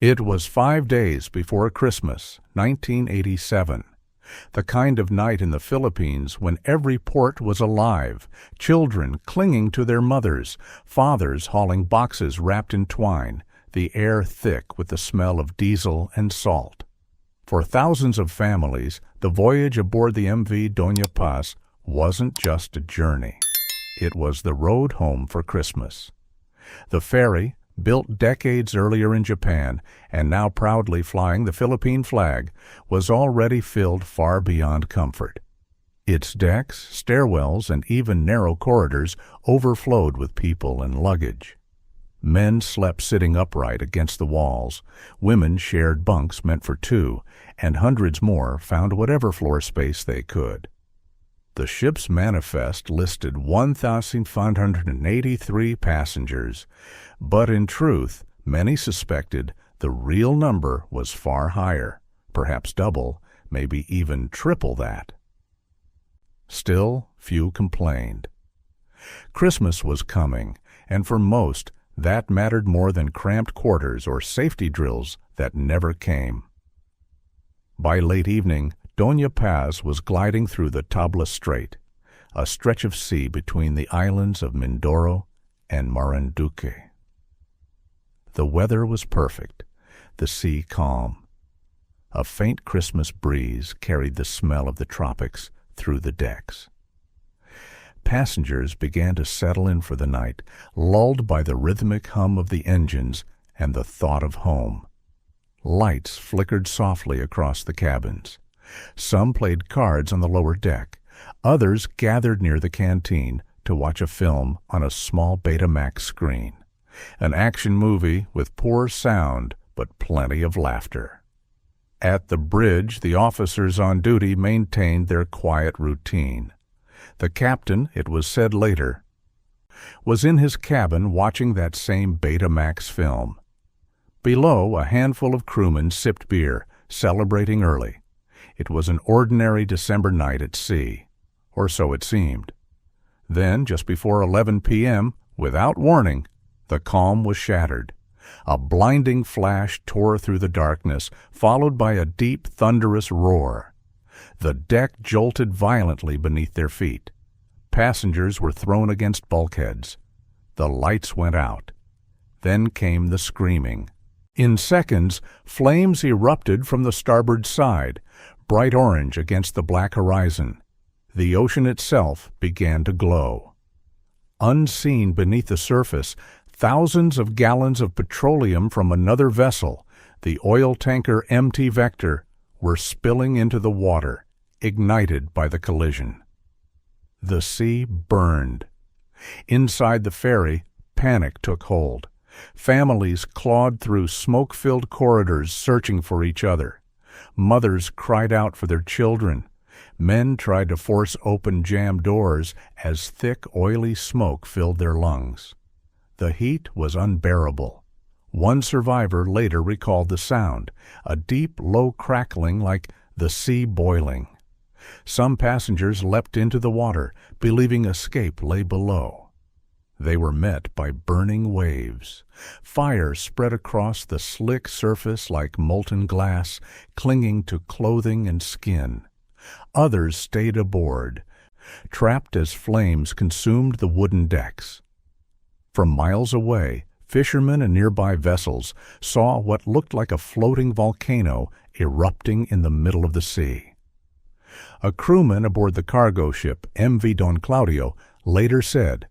It was 5 days before Christmas, 1987. The kind of night in the Philippines when every port was alive, children clinging to their mothers, fathers hauling boxes wrapped in twine, the air thick with the smell of diesel and salt. For thousands of families, the voyage aboard the MV Doña Paz wasn't just a journey. It was the road home for Christmas. The ferry, built decades earlier in Japan and now proudly flying the Philippine flag, was already filled far beyond comfort. Its decks, stairwells, and even narrow corridors overflowed with people and luggage. Men slept sitting upright against the walls, women shared bunks meant for two, and hundreds more found whatever floor space they could. The ship's manifest listed 1,583 passengers, but in truth, many suspected the real number was far higher, perhaps double, maybe even triple that. Still, few complained. Christmas was coming, and for most, that mattered more than cramped quarters or safety drills that never came. By late evening, Doña Paz was gliding through the Tablas Strait, a stretch of sea between the islands of Mindoro and Marinduque. The weather was perfect, the sea calm. A faint Christmas breeze carried the smell of the tropics through the decks. Passengers began to settle in for the night, lulled by the rhythmic hum of the engines and the thought of home. Lights flickered softly across the cabins. Some played cards on the lower deck. Others gathered near the canteen to watch a film on a small Betamax screen. An action movie with poor sound but plenty of laughter. At the bridge, the officers on duty maintained their quiet routine. The captain, it was said later, was in his cabin watching that same Betamax film. Below, a handful of crewmen sipped beer, celebrating early. It was an ordinary December night at sea, or so it seemed. Then, just before 11 p.m., without warning, the calm was shattered. A blinding flash tore through the darkness, followed by a deep, thunderous roar. The deck jolted violently beneath their feet. Passengers were thrown against bulkheads. The lights went out. Then came the screaming. In seconds, flames erupted from the starboard side, bright orange against the black horizon. The ocean itself began to glow. Unseen beneath the surface, thousands of gallons of petroleum from another vessel, the oil tanker MT Vector, were spilling into the water, ignited by the collision. The sea burned. Inside the ferry, panic took hold. Families clawed through smoke-filled corridors searching for each other. Mothers cried out for their children. Men tried to force open jammed doors as thick, oily smoke filled their lungs. The heat was unbearable. One survivor later recalled the sound, a deep, low crackling like the sea boiling. Some passengers leapt into the water, believing escape lay below. They were met by burning waves. Fire spread across the slick surface like molten glass, clinging to clothing and skin. Others stayed aboard, trapped as flames consumed the wooden decks. From miles away, fishermen and nearby vessels saw what looked like a floating volcano erupting in the middle of the sea. A crewman aboard the cargo ship MV Don Claudio later said,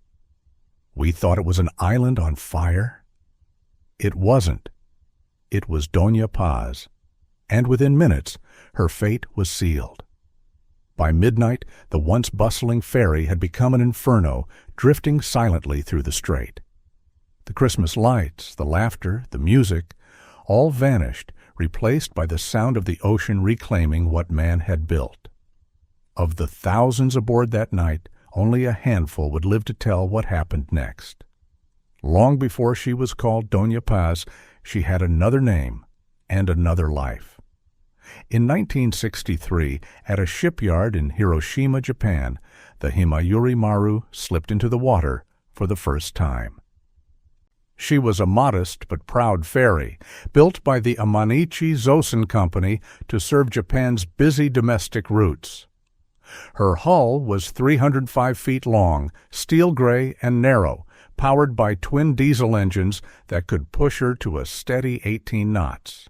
"We thought it was an island on fire." It wasn't. It was Doña Paz, and within minutes, her fate was sealed. By midnight, the once bustling ferry had become an inferno, drifting silently through the strait. The Christmas lights, the laughter, the music, all vanished, replaced by the sound of the ocean reclaiming what man had built. Of the thousands aboard that night, only a handful would live to tell what happened next. Long before she was called Doña Paz, she had another name and another life. In 1963, at a shipyard in Hiroshima, Japan, the Himeyuri Maru slipped into the water for the first time. She was a modest but proud ferry, built by the Amanichi Zosen Company to serve Japan's busy domestic routes. Her hull was 305 feet long, steel gray and narrow, powered by twin diesel engines that could push her to a steady 18 knots.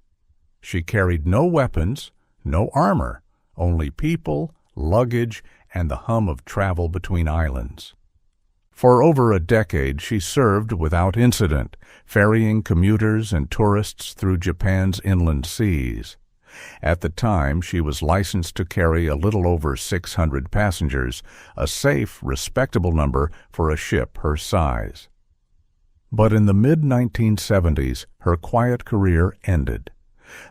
She carried no weapons, no armor, only people, luggage, and the hum of travel between islands. For over a decade she served without incident, ferrying commuters and tourists through Japan's inland seas. At the time, she was licensed to carry a little over 600 passengers, a safe, respectable number for a ship her size. But in the mid-1970s, her quiet career ended.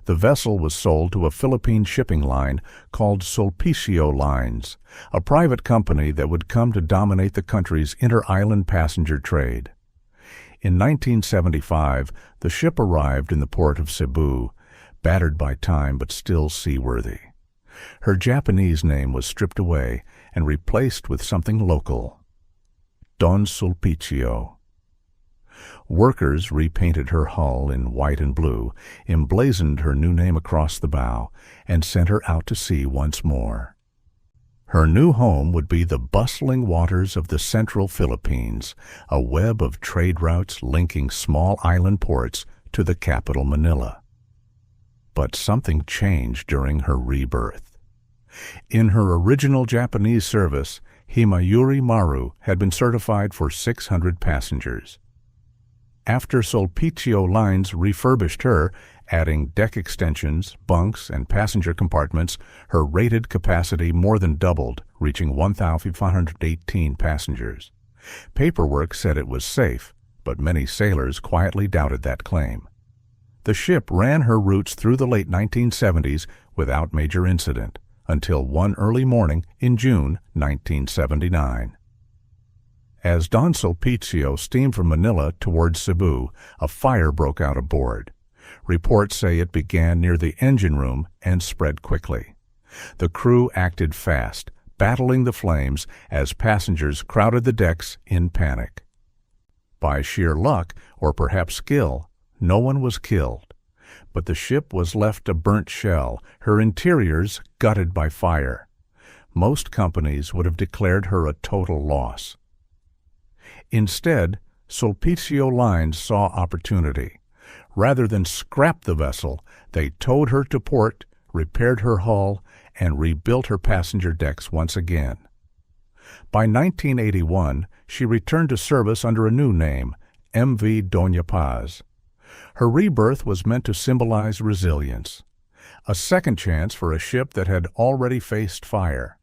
The vessel was sold to a Philippine shipping line called Sulpicio Lines, a private company that would come to dominate the country's inter-island passenger trade. In 1975, the ship arrived in the port of Cebu, battered by time but still seaworthy. Her Japanese name was stripped away and replaced with something local: Don Sulpicio. Workers repainted her hull in white and blue, emblazoned her new name across the bow, and sent her out to sea once more. Her new home would be the bustling waters of the central Philippines, a web of trade routes linking small island ports to the capital Manila. But something changed during her rebirth. In her original Japanese service, Himeyuri Maru had been certified for 600 passengers. After Sulpicio Lines refurbished her, adding deck extensions, bunks, and passenger compartments, her rated capacity more than doubled, reaching 1,518 passengers. Paperwork said it was safe, but many sailors quietly doubted that claim. The ship ran her routes through the late 1970s without major incident, until one early morning in June 1979. As Don Sulpicio steamed from Manila towards Cebu, a fire broke out aboard. Reports say it began near the engine room and spread quickly. The crew acted fast, battling the flames as passengers crowded the decks in panic. By sheer luck, or perhaps skill, no one was killed. But the ship was left a burnt shell, her interiors gutted by fire. Most companies would have declared her a total loss. Instead, Sulpicio Lines saw opportunity. Rather than scrap the vessel, they towed her to port, repaired her hull, and rebuilt her passenger decks once again. By 1981, she returned to service under a new name, MV Doña Paz. Her rebirth was meant to symbolize resilience, a second chance for a ship that had already faced fire.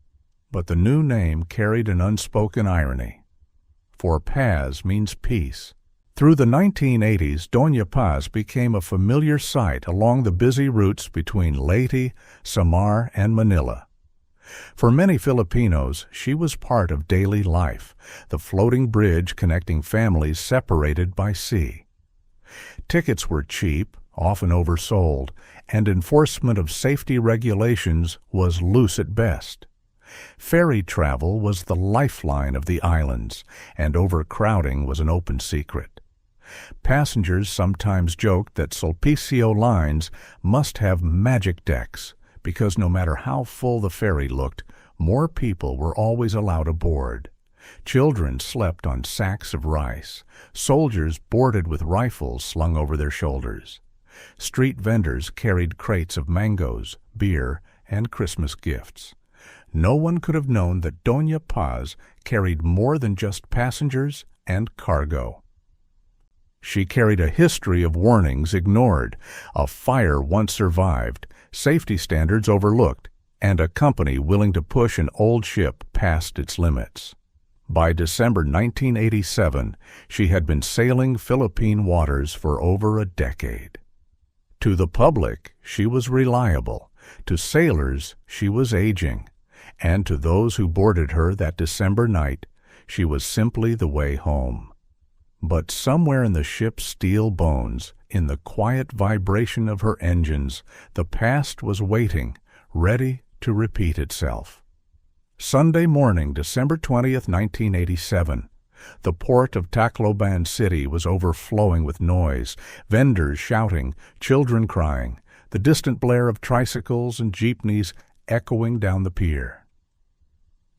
But the new name carried an unspoken irony. For Paz means peace. Through the 1980s, Doña Paz became a familiar sight along the busy routes between Leyte, Samar, and Manila. For many Filipinos, she was part of daily life, the floating bridge connecting families separated by sea. Tickets were cheap, often oversold, and enforcement of safety regulations was loose at best. Ferry travel was the lifeline of the islands, and overcrowding was an open secret. Passengers sometimes joked that Sulpicio Lines must have magic decks, because no matter how full the ferry looked, more people were always allowed aboard. Children slept on sacks of rice. Soldiers boarded with rifles slung over their shoulders. Street vendors carried crates of mangoes, beer, and Christmas gifts. No one could have known that Doña Paz carried more than just passengers and cargo. She carried a history of warnings ignored, a fire once survived, safety standards overlooked, and a company willing to push an old ship past its limits. By December 1987, she had been sailing Philippine waters for over a decade. To the public, she was reliable. To sailors, she was aging. And to those who boarded her that December night, she was simply the way home. But somewhere in the ship's steel bones, in the quiet vibration of her engines, the past was waiting, ready to repeat itself. Sunday morning, December 20th, 1987. The port of Tacloban City was overflowing with noise, vendors shouting, children crying, the distant blare of tricycles and jeepneys echoing down the pier.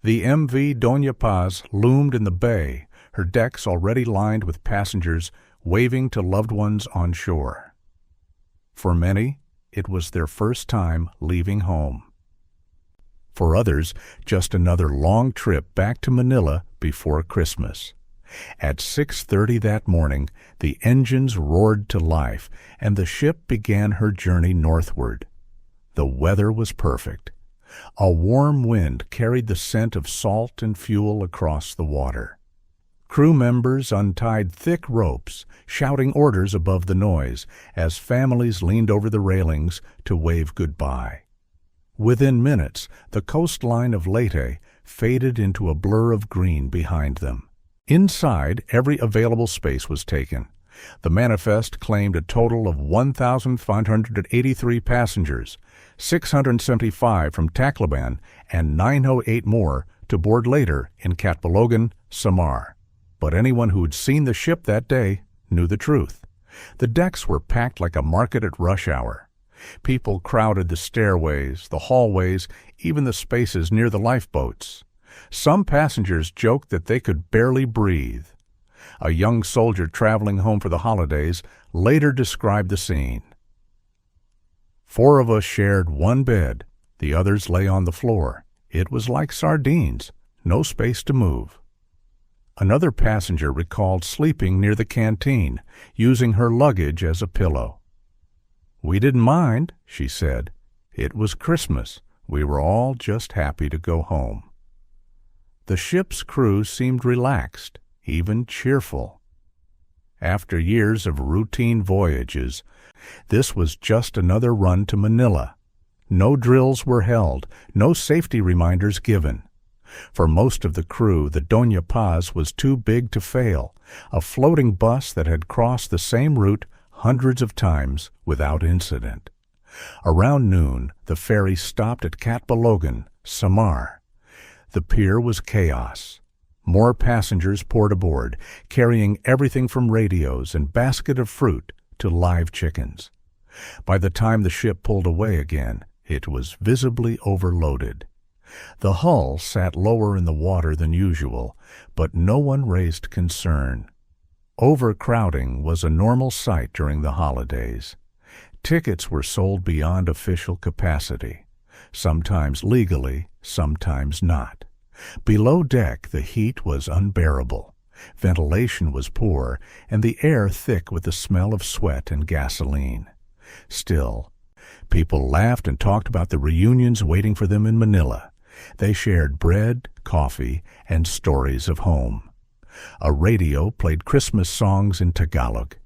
The MV Doña Paz loomed in the bay, her decks already lined with passengers waving to loved ones on shore. For many, it was their first time leaving home. For others, just another long trip back to Manila before Christmas. At 6:30 that morning, the engines roared to life, and the ship began her journey northward. The weather was perfect. A warm wind carried the scent of salt and fuel across the water. Crew members untied thick ropes, shouting orders above the noise, as families leaned over the railings to wave goodbye. Within minutes, the coastline of Leyte faded into a blur of green behind them. Inside, every available space was taken. The manifest claimed a total of 1,583 passengers, 675 from Tacloban, and 908 more to board later in Catbalogan, Samar. But anyone who'd seen the ship that day knew the truth. The decks were packed like a market at rush hour. People crowded the stairways, the hallways, even the spaces near the lifeboats. Some passengers joked that they could barely breathe. A young soldier traveling home for the holidays later described the scene. 4 of us shared one bed. The others lay on the floor. It was like sardines, no space to move. Another passenger recalled sleeping near the canteen, using her luggage as a pillow. "We didn't mind," she said. "It was Christmas. We were all just happy to go home." The ship's crew seemed relaxed, even cheerful. After years of routine voyages, this was just another run to Manila. No drills were held, no safety reminders given. For most of the crew, the Doña Paz was too big to fail, a floating bus that had crossed the same route hundreds of times without incident. Around noon, the ferry stopped at Catbalogan, Samar. The pier was chaos. More passengers poured aboard, carrying everything from radios and basket of fruit to live chickens. By the time the ship pulled away again, it was visibly overloaded. The hull sat lower in the water than usual, but no one raised concern. Overcrowding was a normal sight during the holidays. Tickets were sold beyond official capacity, sometimes legally, sometimes not. Below deck, the heat was unbearable. Ventilation was poor, and the air thick with the smell of sweat and gasoline. Still, people laughed and talked about the reunions waiting for them in Manila. They shared bread, coffee, and stories of home. A radio played Christmas songs in Tagalog.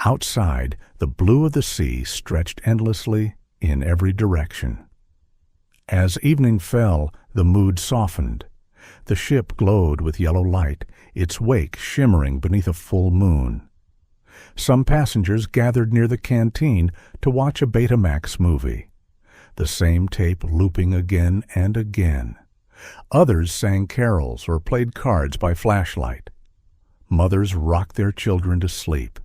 Outside, the blue of the sea stretched endlessly in every direction. As evening fell, the mood softened. The ship glowed with yellow light, its wake shimmering beneath a full moon. Some passengers gathered near the canteen to watch a Betamax movie, the same tape looping again and again. Others sang carols or played cards by flashlight. Mothers rocked their children to sleep.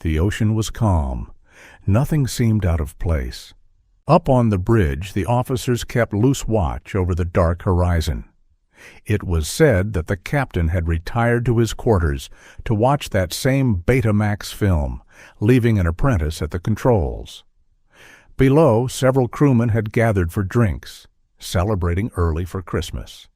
The ocean was calm. Nothing seemed out of place. Up on the bridge, the officers kept loose watch over the dark horizon. It was said that the captain had retired to his quarters to watch that same Betamax film, leaving an apprentice at the controls. Below, several crewmen had gathered for drinks, celebrating early for Christmas.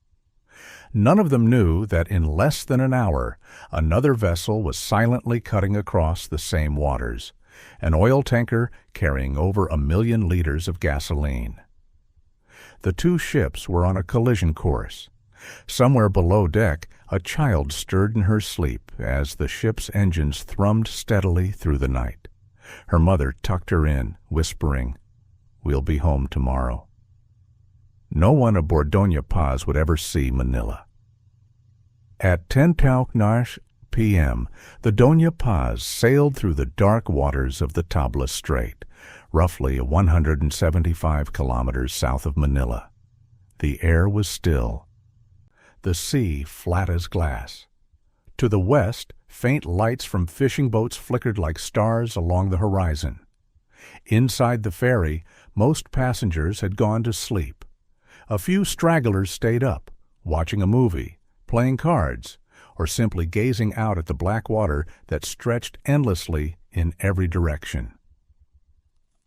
None of them knew that in less than an hour, another vessel was silently cutting across the same waters, an oil tanker carrying over 1 million liters of gasoline. The two ships were on a collision course. Somewhere below deck, a child stirred in her sleep as the ship's engines thrummed steadily through the night. Her mother tucked her in, whispering, "We'll be home tomorrow." No one aboard Doña Paz would ever see Manila. At 10:00 p.m., the Doña Paz sailed through the dark waters of the Tablas Strait, roughly 175 kilometers south of Manila. The air was still. The sea flat as glass. To the west, faint lights from fishing boats flickered like stars along the horizon. Inside the ferry, most passengers had gone to sleep. A few stragglers stayed up, watching a movie, playing cards, or simply gazing out at the black water that stretched endlessly in every direction.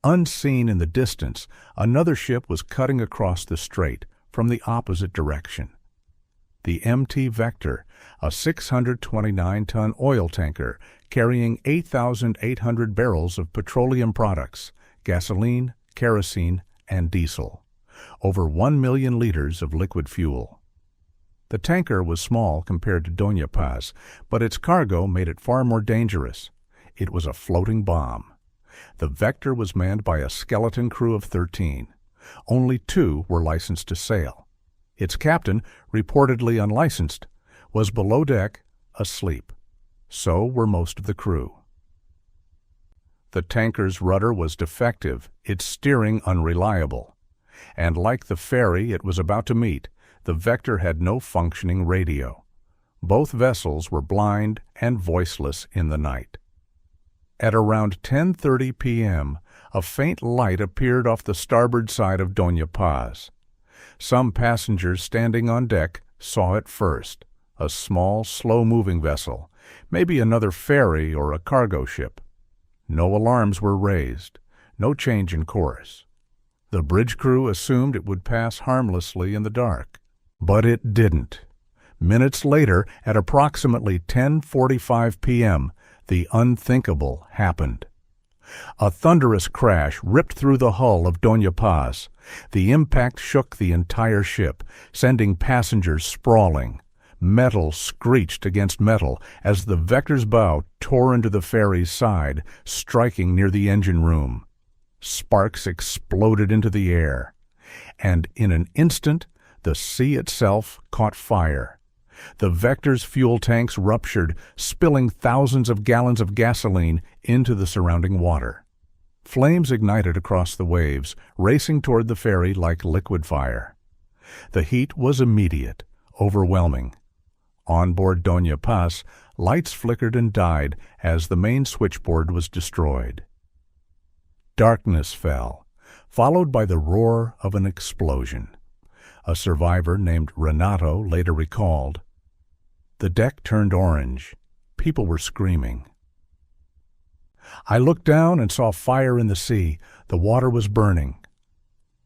Unseen in the distance, another ship was cutting across the strait from the opposite direction. The MT Vector, a 629-ton oil tanker carrying 8,800 barrels of petroleum products, gasoline, kerosene, and diesel, over 1 million liters of liquid fuel. The tanker was small compared to Doña Paz, but its cargo made it far more dangerous. It was a floating bomb. The Vector was manned by a skeleton crew of 13. Only 2 were licensed to sail. Its captain, reportedly unlicensed, was below deck, asleep. So were most of the crew. The tanker's rudder was defective, its steering unreliable. And like the ferry it was about to meet, the Vector had no functioning radio. Both vessels were blind and voiceless in the night. At around 10:30 p.m., a faint light appeared off the starboard side of Doña Paz. Some passengers standing on deck saw it first, a small, slow-moving vessel, maybe another ferry or a cargo ship. No alarms were raised, no change in course. The bridge crew assumed it would pass harmlessly in the dark. But it didn't. Minutes later, at approximately 10:45 p.m., the unthinkable happened. A thunderous crash ripped through the hull of Doña Paz. The impact shook the entire ship, sending passengers sprawling. Metal screeched against metal as the Vector's bow tore into the ferry's side, striking near the engine room. Sparks exploded into the air, and in an instant, the sea itself caught fire. The Vector's fuel tanks ruptured, spilling thousands of gallons of gasoline into the surrounding water. Flames ignited across the waves, racing toward the ferry like liquid fire. The heat was immediate, overwhelming. On board Doña Paz, lights flickered and died as the main switchboard was destroyed. Darkness fell, followed by the roar of an explosion. A survivor named Renato later recalled, "The deck turned orange. People were screaming. I looked down and saw fire in the sea. The water was burning.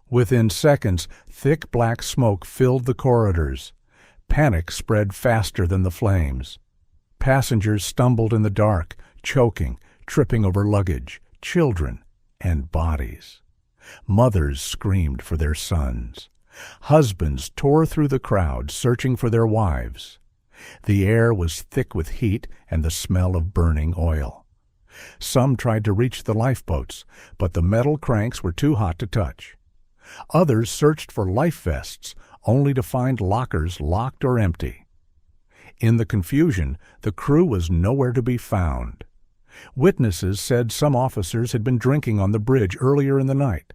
Within seconds, thick black smoke filled the corridors. Panic spread faster than the flames. Passengers stumbled in the dark, choking, tripping over luggage, children, and bodies. Mothers screamed for their sons. Husbands tore through the crowd, searching for their wives. The air was thick with heat and the smell of burning oil. Some tried to reach the lifeboats, but the metal cranks were too hot to touch. Others searched for life vests, only to find lockers locked or empty. In the confusion, the crew was nowhere to be found. Witnesses said some officers had been drinking on the bridge earlier in the night.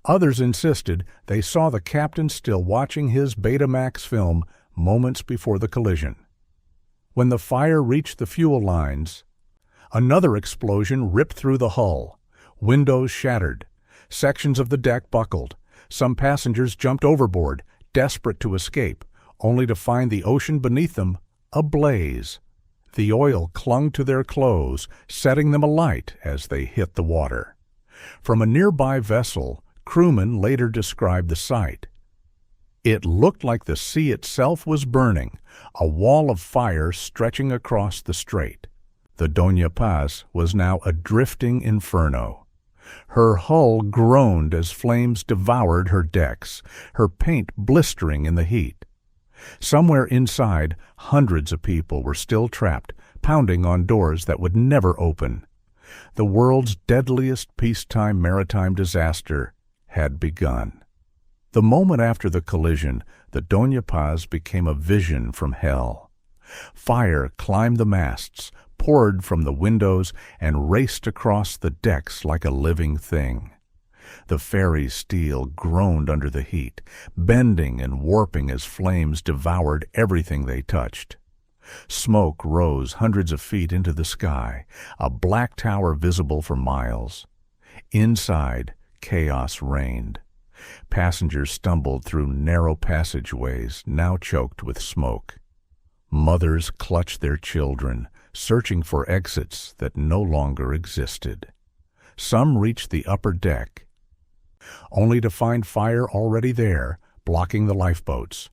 Others insisted they saw the captain still watching his Betamax film moments before the collision. When the fire reached the fuel lines, another explosion ripped through the hull. Windows shattered. Sections of the deck buckled. Some passengers jumped overboard, desperate to escape, only to find the ocean beneath them ablaze. The oil clung to their clothes, setting them alight as they hit the water. From a nearby vessel, crewmen later described the sight. It looked like the sea itself was burning, a wall of fire stretching across the strait. The Doña Paz was now a drifting inferno. Her hull groaned as flames devoured her decks, her paint blistering in the heat. Somewhere inside, hundreds of people were still trapped, pounding on doors that would never open. The world's deadliest peacetime maritime disaster had begun. The moment after the collision, the Doña Paz became a vision from hell. Fire climbed the masts, poured from the windows, and raced across the decks like a living thing. The ferry's steel groaned under the heat, bending and warping as flames devoured everything they touched. Smoke rose hundreds of feet into the sky, a black tower visible for miles. Inside, chaos reigned. Passengers stumbled through narrow passageways, now choked with smoke. Mothers clutched their children, searching for exits that no longer existed. Some reached the upper deck, only to find fire already there, blocking the lifeboats.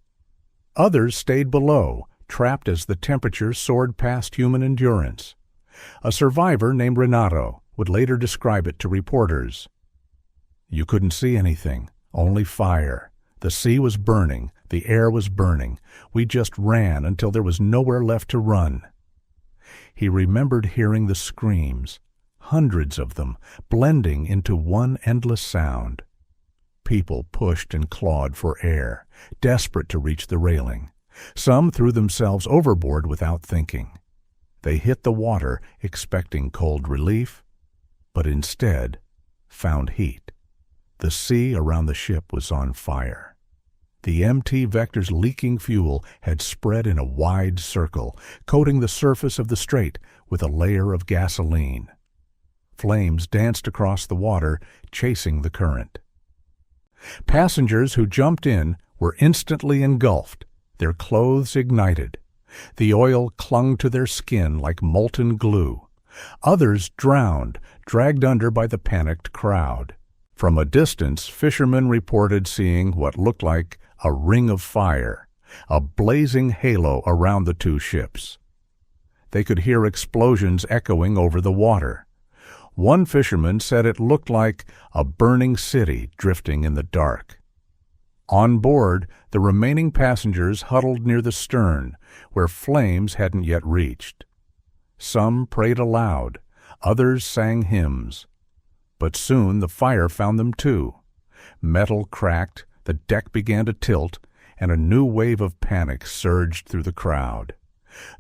Others stayed below, trapped as the temperature soared past human endurance. A survivor named Renato would later describe it to reporters. "You couldn't see anything, only fire. The sea was burning, the air was burning. We just ran until there was nowhere left to run." He remembered hearing the screams, hundreds of them, blending into one endless sound. People pushed and clawed for air, desperate to reach the railing. Some threw themselves overboard without thinking. They hit the water expecting cold relief, but instead found heat. The sea around the ship was on fire. The MT Vector's leaking fuel had spread in a wide circle, coating the surface of the strait with a layer of gasoline. Flames danced across the water, chasing the current. Passengers who jumped in were instantly engulfed, their clothes ignited. The oil clung to their skin like molten glue. Others drowned, dragged under by the panicked crowd. From a distance, fishermen reported seeing what looked like a ring of fire, a blazing halo around the two ships. They could hear explosions echoing over the water. One fisherman said it looked like a burning city drifting in the dark. On board, the remaining passengers huddled near the stern, where flames hadn't yet reached. Some prayed aloud, others sang hymns. But soon the fire found them too. Metal cracked, the deck began to tilt, and a new wave of panic surged through the crowd.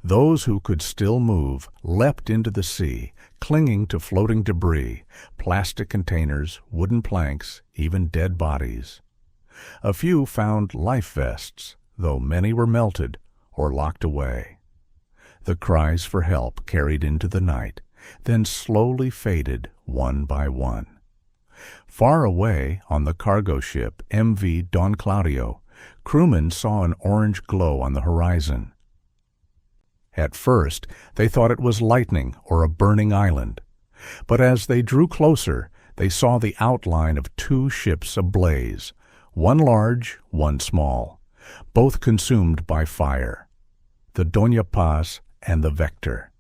Those who could still move leapt into the sea, clinging to floating debris, plastic containers, wooden planks, even dead bodies. A few found life vests, though many were melted or locked away. The cries for help carried into the night, then slowly faded one by one. Far away on the cargo ship MV Don Claudio, crewmen saw an orange glow on the horizon. At first, they thought it was lightning or a burning island. But as they drew closer, they saw the outline of two ships ablaze, one large, one small, both consumed by fire. The Doña Paz and the Vector.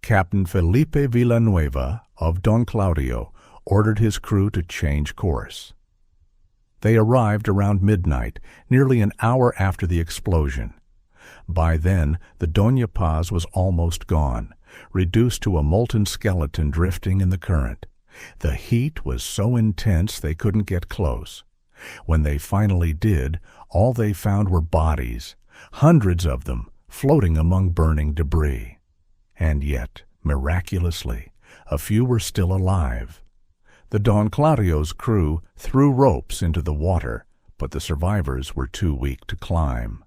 Captain Felipe Villanueva of Don Claudio ordered his crew to change course. They arrived around midnight, nearly an hour after the explosion. By then, the Doña Paz was almost gone, reduced to a molten skeleton drifting in the current. The heat was so intense they couldn't get close. When they finally did, all they found were bodies, hundreds of them, floating among burning debris. And yet, miraculously, a few were still alive. The Don Claudio's crew threw ropes into the water, but the survivors were too weak to climb.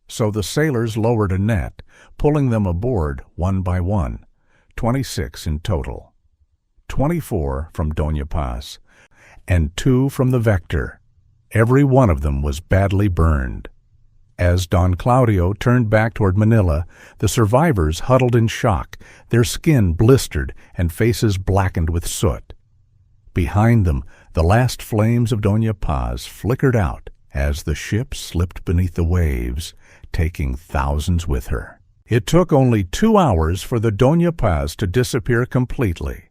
So the sailors lowered a net, pulling them aboard one by one, 26 in total. 24 from Doña Paz, and 2 from the Vector. Every one of them was badly burned. As Don Claudio turned back toward Manila, the survivors huddled in shock, their skin blistered and faces blackened with soot. Behind them, the last flames of Doña Paz flickered out as the ship slipped beneath the waves, taking thousands with her. It took only 2 hours for the Doña Paz to disappear completely.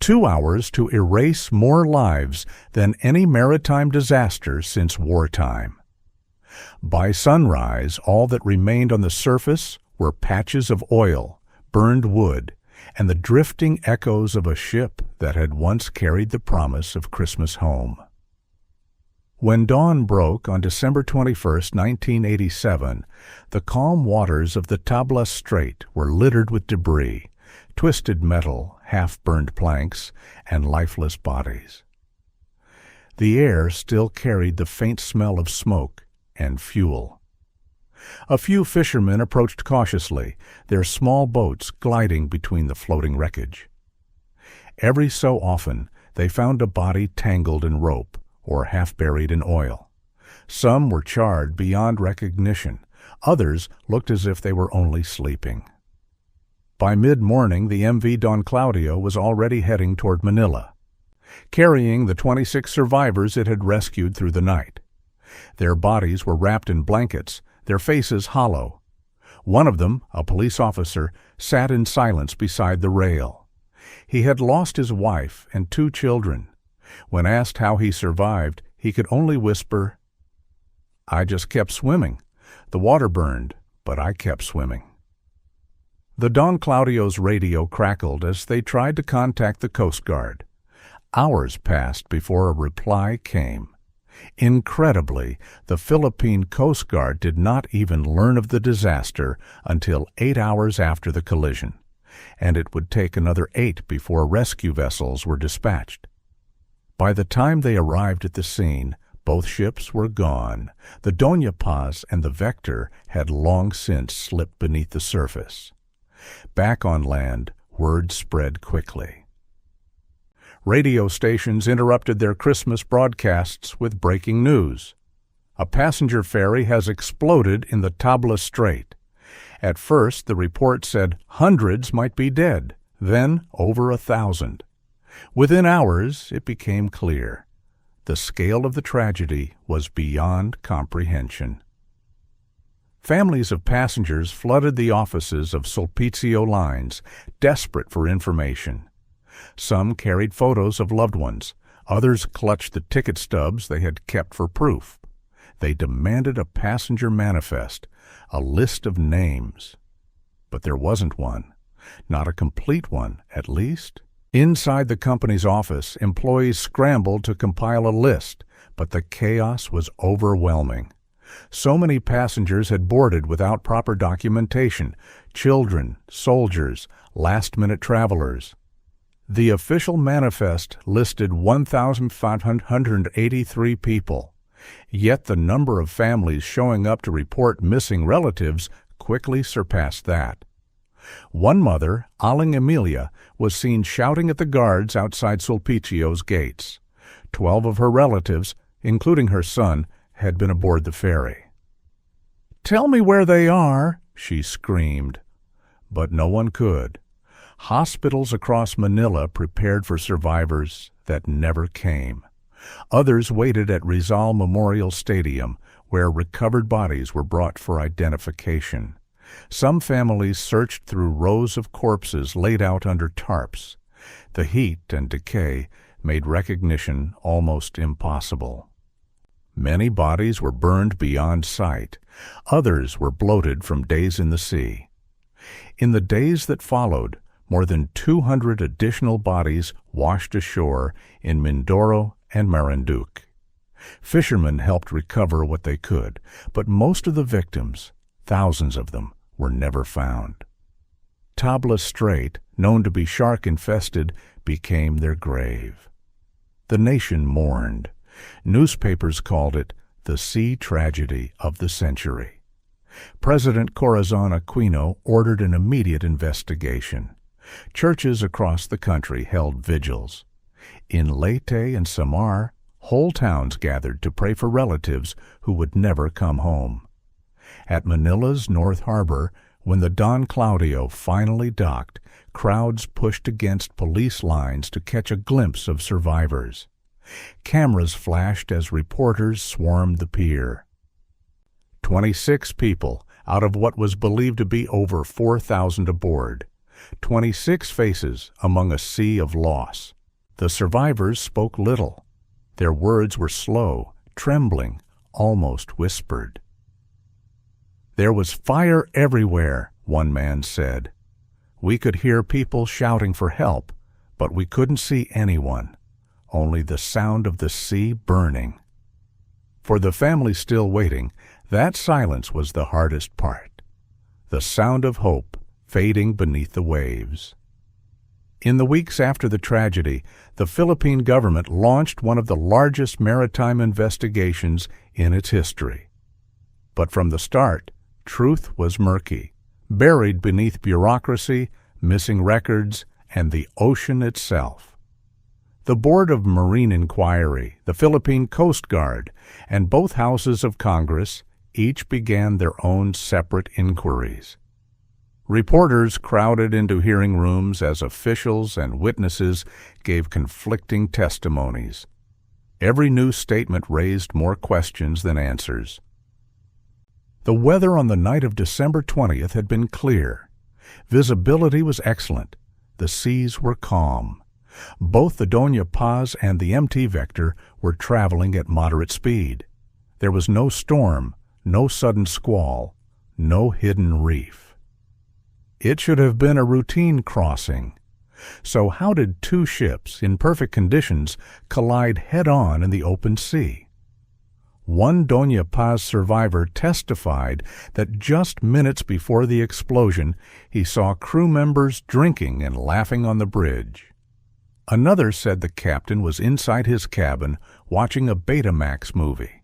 2 hours to erase more lives than any maritime disaster since wartime. By sunrise, all that remained on the surface were patches of oil, burned wood, and the drifting echoes of a ship that had once carried the promise of Christmas home. When dawn broke on December 21, 1987, the calm waters of the Tablas Strait were littered with debris, twisted metal, half-burned planks, and lifeless bodies. The air still carried the faint smell of smoke and fuel. A few fishermen approached cautiously, their small boats gliding between the floating wreckage. Every so often, they found a body tangled in rope or half buried in oil. Some were charred beyond recognition. Others looked as if they were only sleeping. By mid-morning, the MV Don Claudio was already heading toward Manila, carrying the 26 survivors it had rescued through the night. Their bodies were wrapped in blankets, their faces hollow. One of them, a police officer, sat in silence beside the rail. He had lost his wife and 2 children. When asked how he survived, he could only whisper, "I just kept swimming. The water burned, but I kept swimming." The Don Claudio's radio crackled as they tried to contact the Coast Guard. Hours passed before a reply came. Incredibly, the Philippine Coast Guard did not even learn of the disaster until 8 hours after the collision, and it would take another 8 before rescue vessels were dispatched. By the time they arrived at the scene, both ships were gone. The Doña Paz and the Vector had long since slipped beneath the surface. Back on land, word spread quickly. Radio stations interrupted their Christmas broadcasts with breaking news. A passenger ferry has exploded in the Tablas Strait. At first, the report said hundreds might be dead, then over 1,000. Within hours, it became clear. The scale of the tragedy was beyond comprehension. Families of passengers flooded the offices of Sulpicio Lines, desperate for information. Some carried photos of loved ones. Others clutched the ticket stubs they had kept for proof. They demanded a passenger manifest, a list of names. But there wasn't one. Not a complete one, at least. Inside the company's office, employees scrambled to compile a list, but the chaos was overwhelming. So many passengers had boarded without proper documentation: children, soldiers, last-minute travelers. The official manifest listed 1,583 people, yet the number of families showing up to report missing relatives quickly surpassed that. One mother, Aling Emilia, was seen shouting at the guards outside Sulpicio's gates. 12 of her relatives, including her son, had been aboard the ferry. "Tell me where they are," she screamed. But no one could. Hospitals across Manila prepared for survivors that never came. Others waited at Rizal Memorial Stadium, where recovered bodies were brought for identification. Some families searched through rows of corpses laid out under tarps. The heat and decay made recognition almost impossible. Many bodies were burned beyond sight. Others were bloated from days in the sea. In the days that followed, more than 200 additional bodies washed ashore in Mindoro and Marinduque. Fishermen helped recover what they could, but most of the victims, thousands of them, were never found. Tablas Strait, known to be shark-infested, became their grave. The nation mourned. Newspapers called it the sea tragedy of the century. President Corazon Aquino ordered an immediate investigation. Churches across the country held vigils. In Leyte and Samar, whole towns gathered to pray for relatives who would never come home. At Manila's North Harbor, when the Don Claudio finally docked, crowds pushed against police lines to catch a glimpse of survivors. Cameras flashed as reporters swarmed the pier. 26 people out of what was believed to be over 4,000 aboard. 26 faces among a sea of loss. The survivors spoke little. Their words were slow, trembling, almost whispered. "There was fire everywhere," one man said. "We could hear people shouting for help, but we couldn't see anyone, only the sound of the sea burning." For the family still waiting, that silence was the hardest part. The sound of hope fading beneath the waves. In the weeks after the tragedy, the Philippine government launched one of the largest maritime investigations in its history. But from the start, Truth was murky, buried beneath bureaucracy, missing records, and the ocean itself. The Board of Marine Inquiry, the Philippine Coast Guard, and both houses of Congress each began their own separate inquiries. Reporters crowded into hearing rooms as officials and witnesses gave conflicting testimonies. Every new statement raised more questions than answers. The weather on the night of December 20th had been clear. Visibility was excellent. The seas were calm. Both the Doña Paz and the MT Vector were traveling at moderate speed. There was no storm, no sudden squall, no hidden reef. It should have been a routine crossing. So how did two ships in perfect conditions collide head-on in the open sea? One Doña Paz survivor testified that just minutes before the explosion, he saw crew members drinking and laughing on the bridge. Another said the captain was inside his cabin watching a Betamax movie.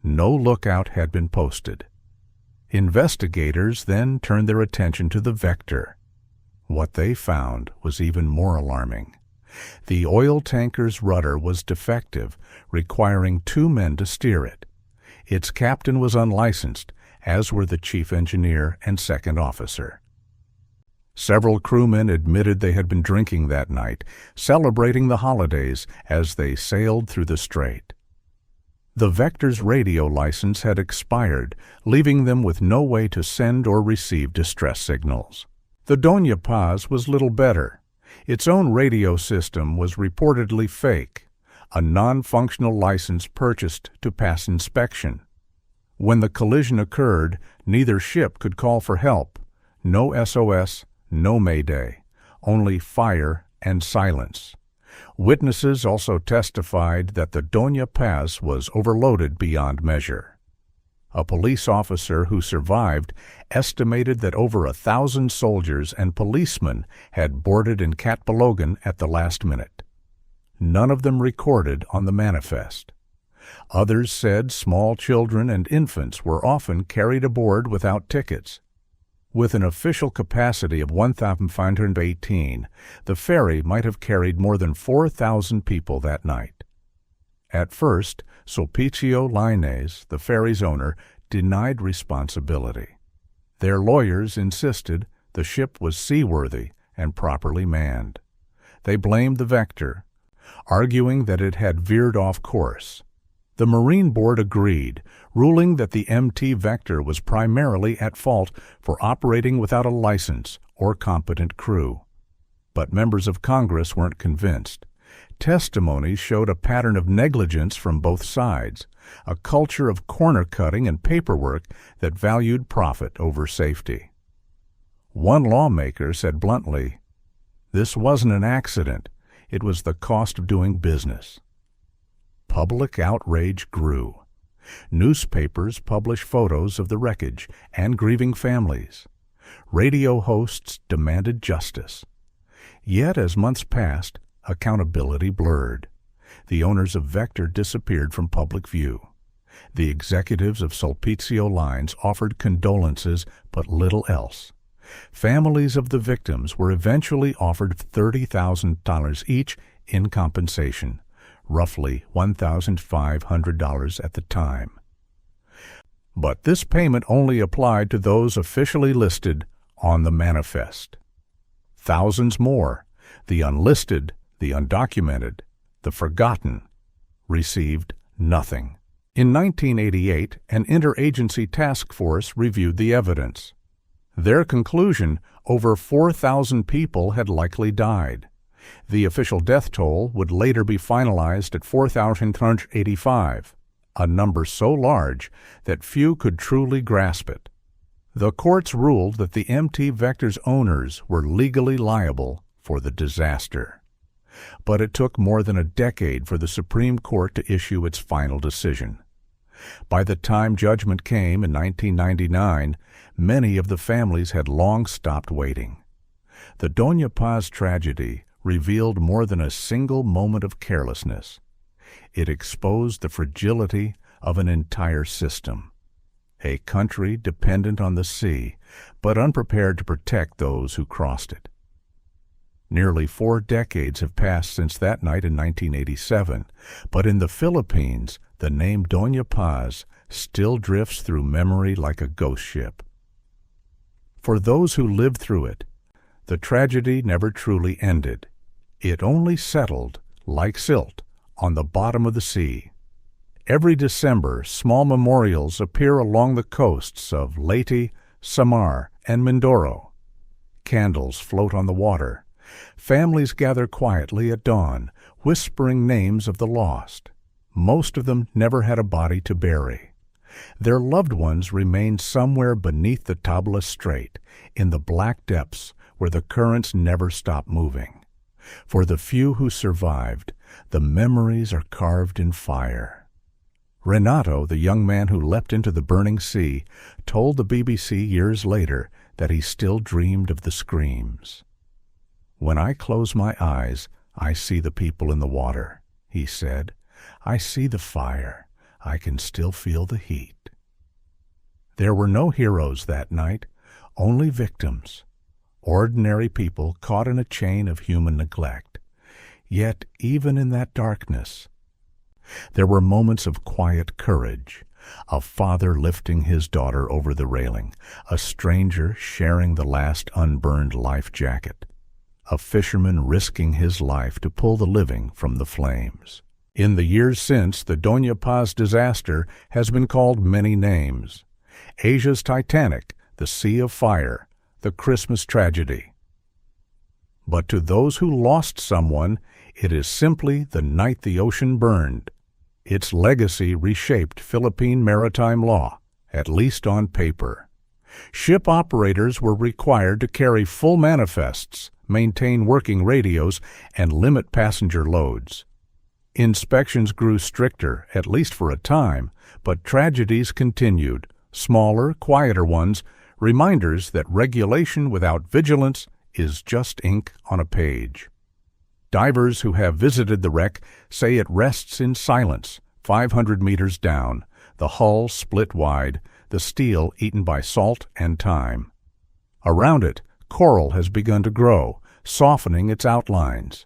No lookout had been posted. Investigators then turned their attention to the Vector. What they found was even more alarming. The oil tanker's rudder was defective, requiring 2 men to steer it. Its captain was unlicensed, as were the chief engineer and second officer. Several crewmen admitted they had been drinking that night, celebrating the holidays as they sailed through the Strait. The Vector's radio license had expired, leaving them with no way to send or receive distress signals. The Doña Paz was little better. Its own radio system was reportedly fake, a non-functional license purchased to pass inspection. When the collision occurred, neither ship could call for help. No SOS, no Mayday, only fire and silence. Witnesses also testified that the Doña Paz was overloaded beyond measure. A police officer who survived estimated that over 1,000 soldiers and policemen had boarded in Catbalogan at the last minute. None of them recorded on the manifest. Others said small children and infants were often carried aboard without tickets. With an official capacity of 1,518, the ferry might have carried more than 4,000 people that night. At first, Sulpicio Lainez, the ferry's owner, denied responsibility. Their lawyers insisted the ship was seaworthy and properly manned. They blamed the Vector, arguing that it had veered off course. The Marine Board agreed, ruling that the MT Vector was primarily at fault for operating without a license or competent crew. But members of Congress weren't convinced. Testimony showed a pattern of negligence from both sides, a culture of corner-cutting and paperwork that valued profit over safety. One lawmaker said bluntly, "This wasn't an accident. It was the cost of doing business." Public outrage grew. Newspapers published photos of the wreckage and grieving families. Radio hosts demanded justice. Yet, as months passed, accountability blurred. The owners of Vector disappeared from public view. The executives of Sulpicio Lines offered condolences, but little else. Families of the victims were eventually offered $30,000 each in compensation, roughly $1,500 at the time. But this payment only applied to those officially listed on the manifest. Thousands more, the unlisted, the undocumented, the forgotten, received nothing. In 1988, an interagency task force reviewed the evidence. Their conclusion, over 4,000 people had likely died. The official death toll would later be finalized at 4,385, a number so large that few could truly grasp it. The courts ruled that the MT Vector's owners were legally liable for the disaster. But it took more than a decade for the Supreme Court to issue its final decision. By the time judgment came in 1999, many of the families had long stopped waiting. The Doña Paz tragedy revealed more than a single moment of carelessness. It exposed the fragility of an entire system. a country dependent on the sea, but unprepared to protect those who crossed it. Nearly 4 decades have passed since that night in 1987, but in the Philippines, the name Doña Paz still drifts through memory like a ghost ship. For those who lived through it, the tragedy never truly ended. It only settled, like silt, on the bottom of the sea. Every December, small memorials appear along the coasts of Leyte, Samar, and Mindoro. Candles float on the water. Families gather quietly at dawn, whispering names of the lost. Most of them never had a body to bury. Their loved ones remain somewhere beneath the Tablas Strait, in the black depths where the currents never stop moving. For the few who survived, the memories are carved in fire. Renato, the young man who leapt into the burning sea, told the BBC years later that he still dreamed of the screams. "When I close my eyes, I see the people in the water," he said. "I see the fire. I can still feel the heat." There were no heroes that night, only victims, ordinary people caught in a chain of human neglect. Yet, even in that darkness, there were moments of quiet courage. A father lifting his daughter over the railing, a stranger sharing the last unburned life jacket, a fisherman risking his life to pull the living from the flames. In the years since, the Doña Paz disaster has been called many names. Asia's Titanic, the Sea of Fire, the Christmas tragedy. But to those who lost someone, it is simply the night the ocean burned. Its legacy reshaped Philippine maritime law, at least on paper. Ship operators were required to carry full manifests, maintain working radios, and limit passenger loads. Inspections grew stricter, at least for a time, but tragedies continued, smaller, quieter ones, reminders that regulation without vigilance is just ink on a page. Divers who have visited the wreck say it rests in silence, 500 meters down, the hull split wide, the steel eaten by salt and time. Around it, coral has begun to grow, softening its outlines.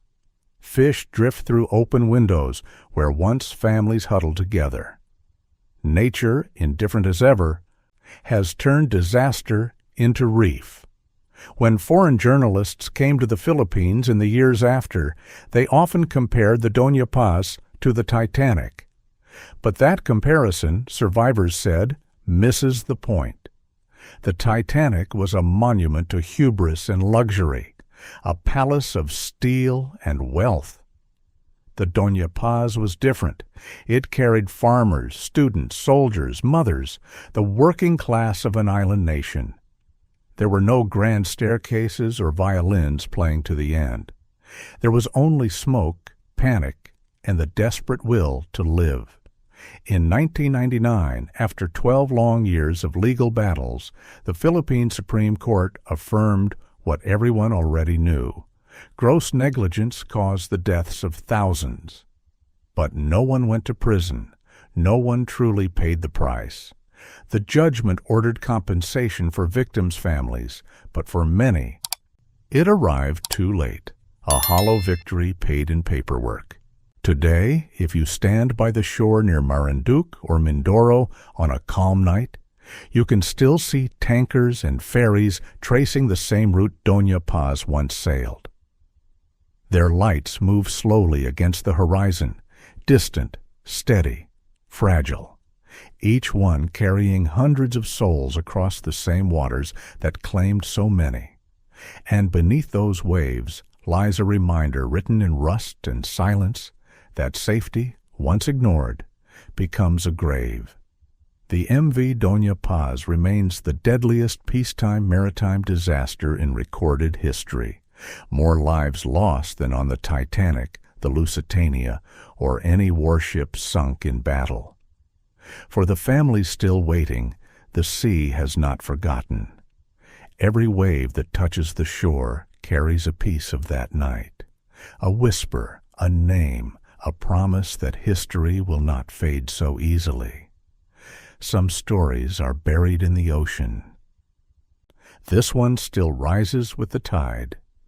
Fish drift through open windows where once families huddled together. Nature, indifferent as ever, has turned disaster into reef. When foreign journalists came to the Philippines in the years after, they often compared the Doña Paz to the Titanic. But that comparison, survivors said, misses the point. The Titanic was a monument to hubris and luxury, a palace of steel and wealth. The Doña Paz was different. It carried farmers, students, soldiers, mothers, the working class of an island nation. There were no grand staircases or violins playing to the end. There was only smoke, panic, and the desperate will to live. In 1999, after 12 long years of legal battles, the Philippine Supreme Court affirmed what everyone already knew. Gross negligence caused the deaths of thousands. But no one went to prison. No one truly paid the price. The judgment ordered compensation for victims' families, but for many, it arrived too late, a hollow victory paid in paperwork. Today, if you stand by the shore near Marinduque or Mindoro on a calm night, you can still see tankers and ferries tracing the same route Doña Paz once sailed. Their lights move slowly against the horizon, distant, steady, fragile, each one carrying hundreds of souls across the same waters that claimed so many. And beneath those waves lies a reminder written in rust and silence that safety, once ignored, becomes a grave. The MV Doña Paz remains the deadliest peacetime maritime disaster in recorded history. More lives lost than on the Titanic, the Lusitania, or any warship sunk in battle. For the families still waiting, the sea has not forgotten. Every wave that touches the shore carries a piece of that night, a whisper, a name, a promise that history will not fade so easily. Some stories are buried in the ocean. This one still rises with the tide.